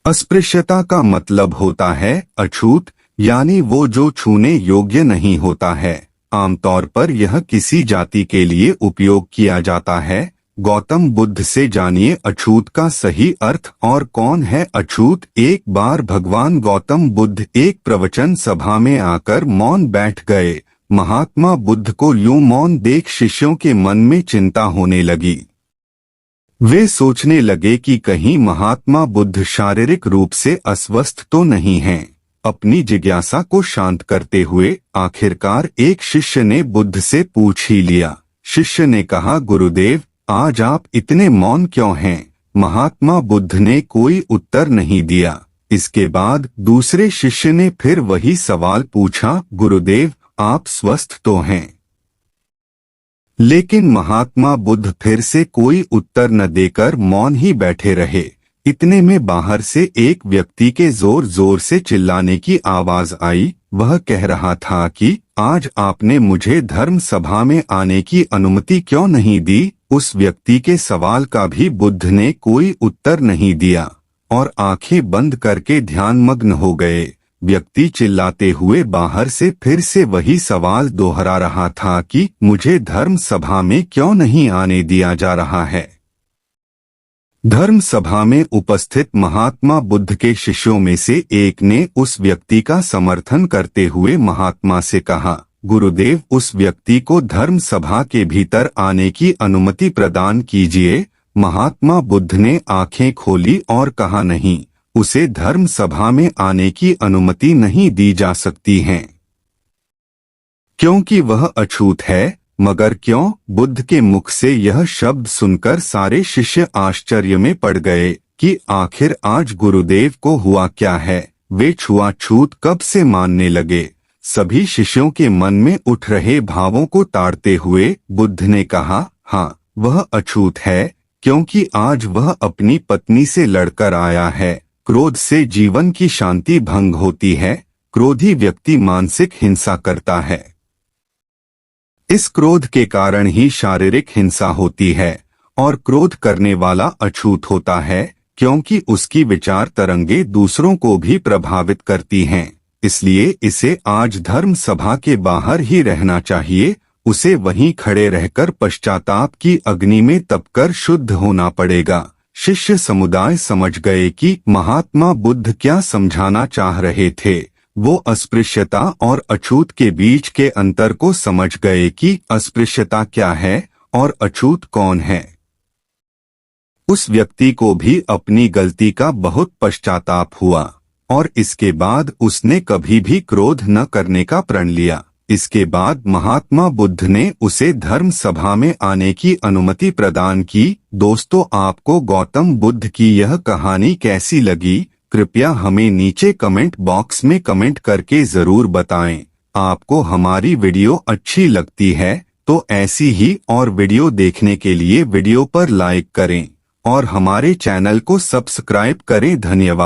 अस्पृश्यता का मतलब होता है अछूत, यानी वो जो छूने योग्य नहीं होता है। आमतौर पर यह किसी जाति के लिए उपयोग किया जाता है। गौतम बुद्ध से जानिए अछूत का सही अर्थ और कौन है अछूत। एक बार भगवान गौतम बुद्ध एक प्रवचन सभा में आकर मौन बैठ गए। महात्मा बुद्ध को यूं मौन देख शिष्यों के मन में चिंता होने लगी। वे सोचने लगे कि कहीं महात्मा बुद्ध शारीरिक रूप से अस्वस्थ तो नहीं हैं। अपनी जिज्ञासा को शांत करते हुए आखिरकार एक शिष्य ने बुद्ध से पूछ ही लिया। शिष्य ने कहा, गुरुदेव, आज आप इतने मौन क्यों हैं? महात्मा बुद्ध ने कोई उत्तर नहीं दिया। इसके बाद दूसरे शिष्य ने फिर वही सवाल पूछा, गुरुदेव, आप स्वस्थ तो हैं? लेकिन महात्मा बुद्ध फिर से कोई उत्तर न देकर मौन ही बैठे रहे। इतने में बाहर से एक व्यक्ति के जोर जोर से चिल्लाने की आवाज आई। वह कह रहा था कि आज आपने मुझे धर्म सभा में आने की अनुमति क्यों नहीं दी? उस व्यक्ति के सवाल का भी बुद्ध ने कोई उत्तर नहीं दिया और आंखें बंद करके ध्यानमग्न हो गए। व्यक्ति चिल्लाते हुए बाहर से फिर से वही सवाल दोहरा रहा था कि मुझे धर्म सभा में क्यों नहीं आने दिया जा रहा है। धर्म सभा में उपस्थित महात्मा बुद्ध के शिष्यों में से एक ने उस व्यक्ति का समर्थन करते हुए महात्मा से कहा, गुरुदेव, उस व्यक्ति को धर्म सभा के भीतर आने की अनुमति प्रदान कीजिए। महात्मा बुद्ध ने आंखें खोली और कहा, नहीं, उसे धर्म सभा में आने की अनुमति नहीं दी जा सकती है, क्योंकि वह अछूत है। मगर क्यों? बुद्ध के मुख से यह शब्द सुनकर सारे शिष्य आश्चर्य में पड़ गए कि आखिर आज गुरुदेव को हुआ क्या है। वे छुआछूत कब से मानने लगे। सभी शिष्यों के मन में उठ रहे भावों को ताड़ते हुए बुद्ध ने कहा, हाँ, वह अछूत है, क्योंकि आज वह अपनी पत्नी से लड़कर आया है। क्रोध से जीवन की शांति भंग होती है। क्रोधी व्यक्ति मानसिक हिंसा करता है। इस क्रोध के कारण ही शारीरिक हिंसा होती है और क्रोध करने वाला अछूत होता है, क्योंकि उसकी विचार तरंगे दूसरों को भी प्रभावित करती हैं। इसलिए इसे आज धर्म सभा के बाहर ही रहना चाहिए। उसे वहीं खड़े रहकर पश्चाताप की अग्नि में तपकर शुद्ध होना पड़ेगा। शिष्य समुदाय समझ गए कि महात्मा बुद्ध क्या समझाना चाह रहे थे। वो अस्पृश्यता और अछूत के बीच के अंतर को समझ गए कि अस्पृश्यता क्या है और अछूत कौन है। उस व्यक्ति को भी अपनी गलती का बहुत पश्चाताप हुआ और इसके बाद उसने कभी भी क्रोध न करने का प्रण लिया। इसके बाद महात्मा बुद्ध ने उसे धर्म सभा में आने की अनुमति प्रदान की। दोस्तों, आपको गौतम बुद्ध की यह कहानी कैसी लगी? कृपया हमें नीचे कमेंट बॉक्स में कमेंट करके जरूर बताएं। आपको हमारी वीडियो अच्छी लगती है तो ऐसी ही और वीडियो देखने के लिए वीडियो पर लाइक करें और हमारे चैनल को सब्सक्राइब करें। धन्यवाद।